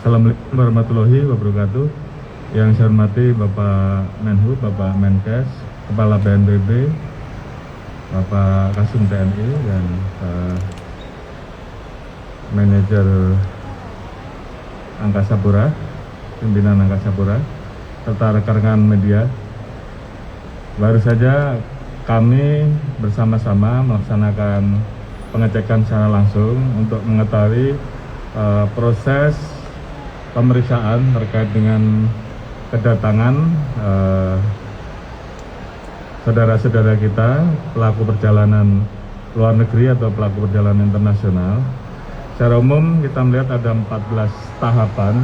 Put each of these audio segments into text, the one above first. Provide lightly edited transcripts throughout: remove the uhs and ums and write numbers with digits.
Assalamualaikum warahmatullahi wabarakatuh. Yang saya hormati Bapak Menhub, Bapak Menkes, Kepala BNPB, Bapak Kasum TNI, dan Manajer Angkasa Pura, pimpinan Angkasa Pura, serta rekan-rekan media. Baru saja kami bersama-sama melaksanakan pengecekan secara langsung untuk mengetahui proses pemeriksaan terkait dengan kedatangan saudara-saudara kita pelaku perjalanan luar negeri atau pelaku perjalanan internasional. Secara umum kita melihat ada 14 tahapan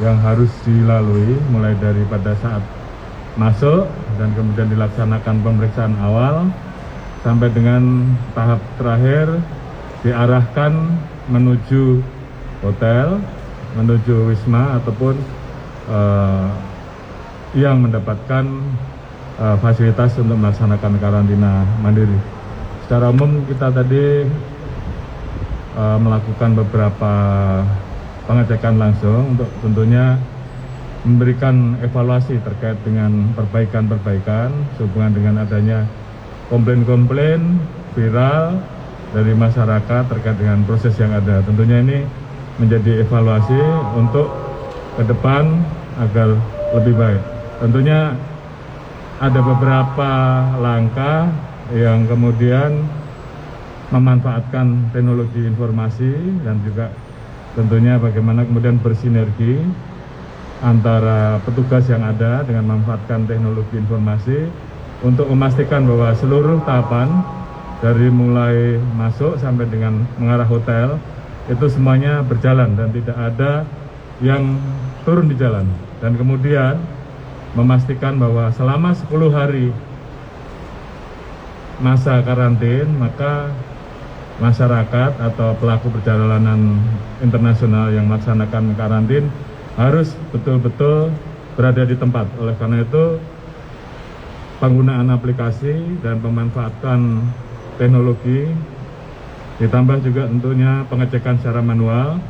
yang harus dilalui, mulai dari pada saat masuk dan kemudian dilaksanakan pemeriksaan awal sampai dengan tahap terakhir diarahkan menuju hotel, menuju wisma ataupun yang mendapatkan fasilitas untuk melaksanakan karantina mandiri. Secara umum kita tadi melakukan beberapa pengecekan langsung untuk tentunya memberikan evaluasi terkait dengan perbaikan-perbaikan sehubungan dengan adanya komplain-komplain viral dari masyarakat terkait dengan proses yang ada. Tentunya ini menjadi evaluasi untuk ke depan agar lebih baik. Tentunya ada beberapa langkah yang kemudian memanfaatkan teknologi informasi dan juga tentunya bagaimana kemudian bersinergi antara petugas yang ada dengan memanfaatkan teknologi informasi untuk memastikan bahwa seluruh tahapan dari mulai masuk sampai dengan mengarah hotel itu semuanya berjalan dan tidak ada yang turun di jalan, dan kemudian memastikan bahwa selama 10 hari masa karantin maka masyarakat atau pelaku perjalanan internasional yang melaksanakan karantin harus betul-betul berada di tempat. Oleh karena itu penggunaan aplikasi dan pemanfaatan teknologi ditambah juga tentunya pengecekan secara manual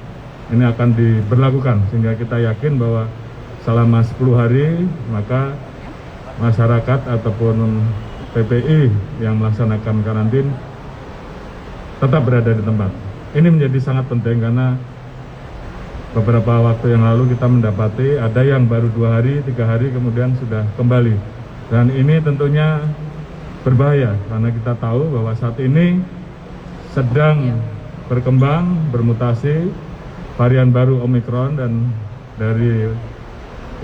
ini akan diberlakukan sehingga kita yakin bahwa selama 10 hari maka masyarakat ataupun PPI yang melaksanakan karantin tetap berada di tempat. Ini menjadi sangat penting karena beberapa waktu yang lalu kita mendapati ada yang baru 2 hari, 3 hari kemudian sudah kembali. Dan ini tentunya berbahaya karena kita tahu bahwa saat ini sedang berkembang, bermutasi varian baru Omicron, dan dari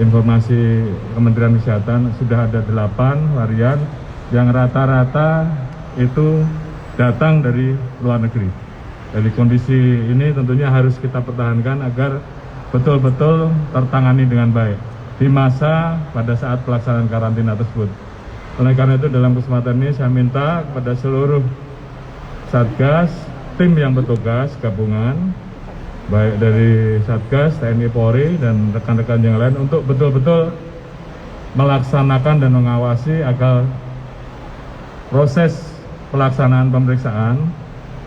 informasi Kementerian Kesehatan sudah ada 8 varian yang rata-rata itu datang dari luar negeri. Dari kondisi ini tentunya harus kita pertahankan agar betul-betul tertangani dengan baik di masa pada saat pelaksanaan karantina tersebut. Oleh karena itu dalam kesempatan ini saya minta kepada seluruh Satgas, tim yang bertugas gabungan, baik dari Satgas, TNI, Polri, dan rekan-rekan yang lain untuk betul-betul melaksanakan dan mengawasi agar proses pelaksanaan pemeriksaan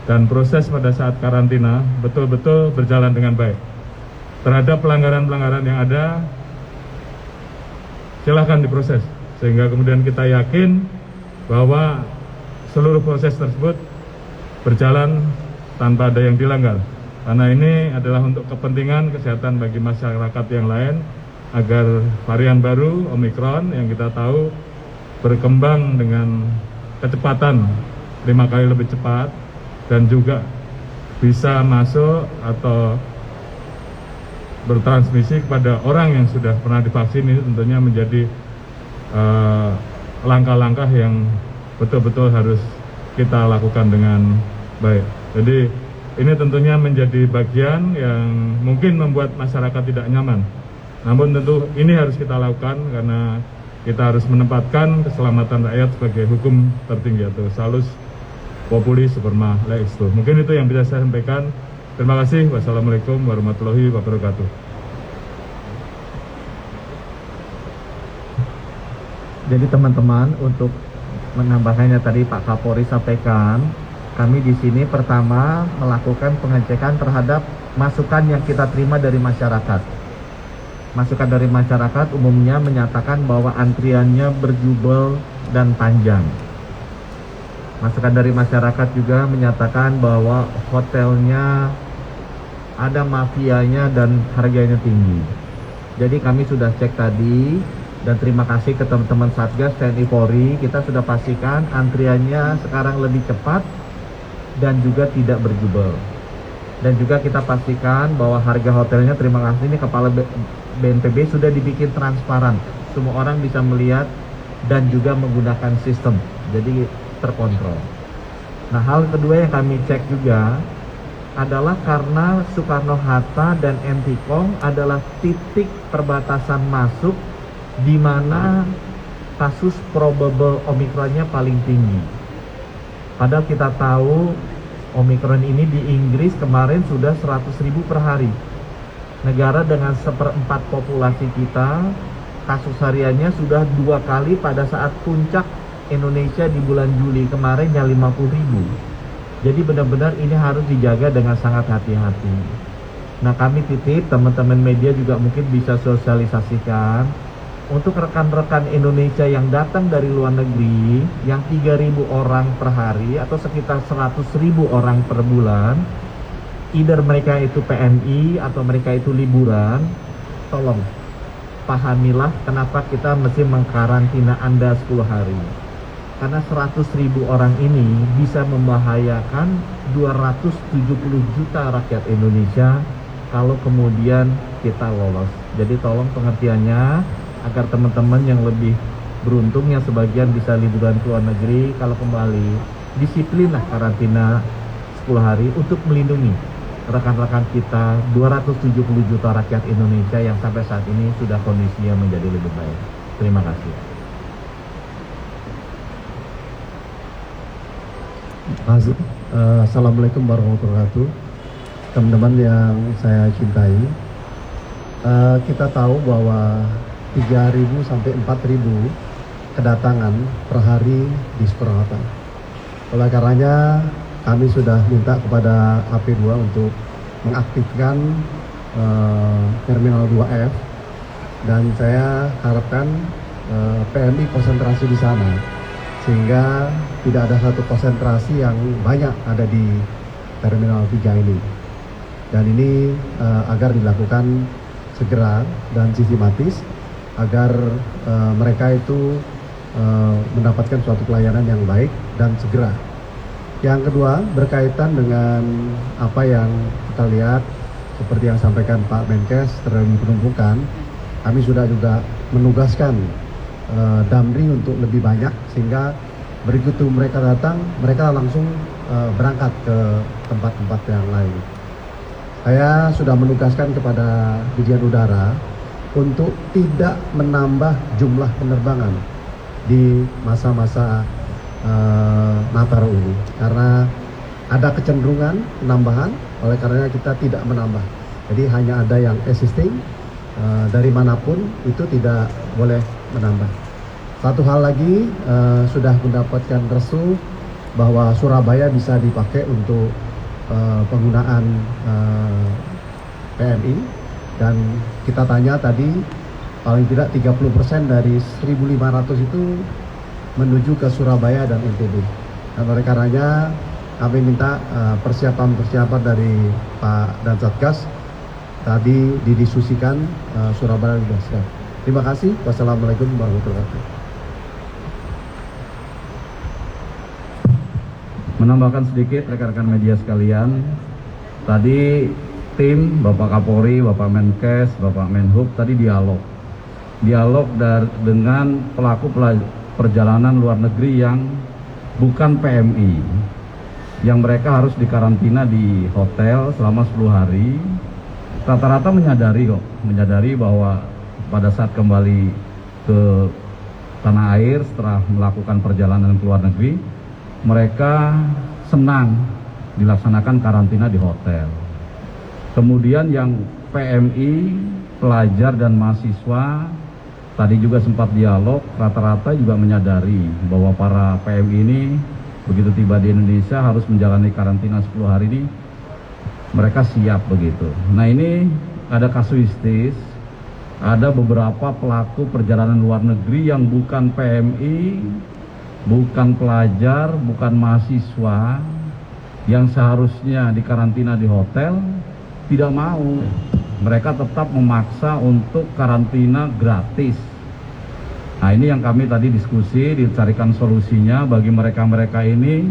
dan proses pada saat karantina betul-betul berjalan dengan baik. Terhadap pelanggaran-pelanggaran yang ada, silahkan diproses sehingga kemudian kita yakin bahwa seluruh proses tersebut berjalan tanpa ada yang dilanggar. Karena ini adalah untuk kepentingan kesehatan bagi masyarakat yang lain agar varian baru Omicron yang kita tahu berkembang dengan kecepatan 5 kali lebih cepat dan juga bisa masuk atau bertransmisi kepada orang yang sudah pernah divaksin. Ini tentunya menjadi langkah-langkah yang betul-betul harus kita lakukan dengan baik. Jadi ini tentunya menjadi bagian yang mungkin membuat masyarakat tidak nyaman. Namun tentu ini harus kita lakukan karena kita harus menempatkan keselamatan rakyat sebagai hukum tertinggi atau salus populi superma lex tuo. Mungkin itu yang bisa saya sampaikan. Terima kasih. Wassalamualaikum warahmatullahi wabarakatuh. Jadi teman-teman, untuk menambahkannya tadi Pak Kapolri sampaikan, kami di sini pertama melakukan pengecekan terhadap masukan yang kita terima dari masyarakat. Masukan dari masyarakat umumnya menyatakan bahwa antriannya berjubel dan panjang. Masukan dari masyarakat juga menyatakan bahwa hotelnya ada mafianya dan harganya tinggi. Jadi kami sudah cek tadi dan terima kasih ke teman-teman Satgas TNI Polri, kita sudah pastikan antriannya sekarang lebih cepat dan juga tidak berjubel. Dan juga kita pastikan bahwa harga hotelnya, terima kasih, ini Kepala BNPB sudah dibikin transparan. Semua orang bisa melihat dan juga menggunakan sistem, jadi terkontrol. Nah, hal kedua yang kami cek juga adalah karena Soekarno-Hatta dan Entikong adalah titik perbatasan masuk di mana kasus probable Omikronnya paling tinggi. Padahal kita tahu Omikron ini di Inggris kemarin sudah 100.000 per hari. Negara dengan 1/4 populasi kita, kasus hariannya sudah 2 kali pada saat puncak Indonesia di bulan Juli kemarin yang 50.000. Jadi benar-benar ini harus dijaga dengan sangat hati-hati. Nah, kami titip teman-teman media juga mungkin bisa sosialisasikan untuk rekan-rekan Indonesia yang datang dari luar negeri yang 3.000 orang per hari atau sekitar 100.000 orang per bulan, either mereka itu PMI atau mereka itu liburan, tolong pahamilah kenapa kita mesti mengkarantina Anda 10 hari. Karena 100.000 orang ini bisa membahayakan 270 juta rakyat Indonesia kalau kemudian kita lolos. Jadi tolong pengertiannya agar teman-teman yang lebih beruntung yang sebagian bisa liburan ke luar negeri, kalau kembali disiplinlah karantina 10 hari untuk melindungi rekan-rekan kita 270 juta rakyat Indonesia yang sampai saat ini sudah kondisinya menjadi lebih baik. Terima kasih. Assalamualaikum warahmatullahi wabarakatuh. Teman-teman yang saya cintai, kita tahu bahwa 3.000 sampai 4.000 kedatangan per hari di Soekarno-Hatta. Oleh karenanya kami sudah minta kepada AP2 untuk mengaktifkan Terminal 2F, dan saya harapkan PMI konsentrasi di sana sehingga tidak ada satu konsentrasi yang banyak ada di Terminal 3 ini. Dan ini agar dilakukan segera dan sistematis agar mereka itu mendapatkan suatu pelayanan yang baik dan segera. Yang kedua, berkaitan dengan apa yang kita lihat seperti yang sampaikan Pak Menkes terjadi penumpukan, kami sudah juga menugaskan Damri untuk lebih banyak sehingga begitu mereka datang, mereka langsung berangkat ke tempat-tempat yang lain. Saya sudah menugaskan kepada Dirjen Udara untuk tidak menambah jumlah penerbangan di masa-masa Nataru ini, karena ada kecenderungan penambahan, oleh karenanya kita tidak menambah. Jadi hanya ada yang existing, dari manapun itu tidak boleh menambah. Satu hal lagi, sudah mendapatkan restu bahwa Surabaya bisa dipakai untuk penggunaan PMI, dan kita tanya tadi paling tidak 30% dari 1.500 itu menuju ke Surabaya dan NTB. Dan oleh karenanya kami minta persiapan-persiapan dari Pak dan Satgas tadi didiskusikan, Surabaya sudah siap. Terima kasih. Wassalamualaikum warahmatullahi wabarakatuh. Menambahkan sedikit rekan-rekan media sekalian, tadi tim Bapak Kapolri, Bapak Menkes, Bapak Menhub tadi dialog dengan pelaku perjalanan luar negeri yang bukan PMI, yang mereka harus dikarantina di hotel selama 10 hari. Rata-rata menyadari bahwa pada saat kembali ke tanah air setelah melakukan perjalanan ke luar negeri, mereka senang dilaksanakan karantina di hotel. Kemudian yang PMI, pelajar dan mahasiswa, tadi juga sempat dialog, rata-rata juga menyadari bahwa para PMI ini begitu tiba di Indonesia harus menjalani karantina 10 hari ini mereka siap begitu. Nah, ini ada kasuistis, ada beberapa pelaku perjalanan luar negeri yang bukan PMI, bukan pelajar, bukan mahasiswa, yang seharusnya dikarantina di hotel, tidak mau. Mereka tetap memaksa untuk karantina gratis. Nah, ini yang kami tadi diskusi, dicarikan solusinya bagi mereka-mereka ini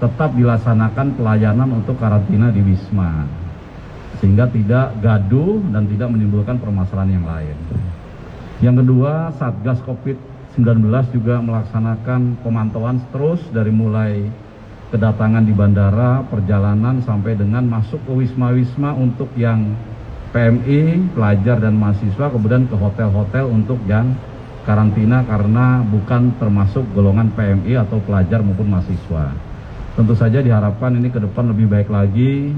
tetap dilaksanakan pelayanan untuk karantina di Wisma, sehingga tidak gaduh dan tidak menimbulkan permasalahan yang lain. Yang kedua, Satgas COVID-19 juga melaksanakan pemantauan terus dari mulai kedatangan di bandara, perjalanan sampai dengan masuk ke wisma-wisma untuk yang PMI, pelajar dan mahasiswa, kemudian ke hotel-hotel untuk yang karantina karena bukan termasuk golongan PMI atau pelajar maupun mahasiswa. Tentu saja diharapkan ini ke depan lebih baik lagi,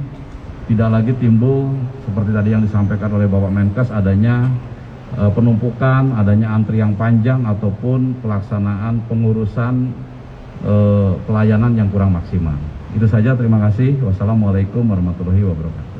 tidak lagi timbul seperti tadi yang disampaikan oleh Bapak Menkes, adanya penumpukan, adanya antri yang panjang ataupun pelaksanaan pengurusan pelayanan yang kurang maksimal. Itu saja, terima kasih. Wassalamualaikum warahmatullahi wabarakatuh.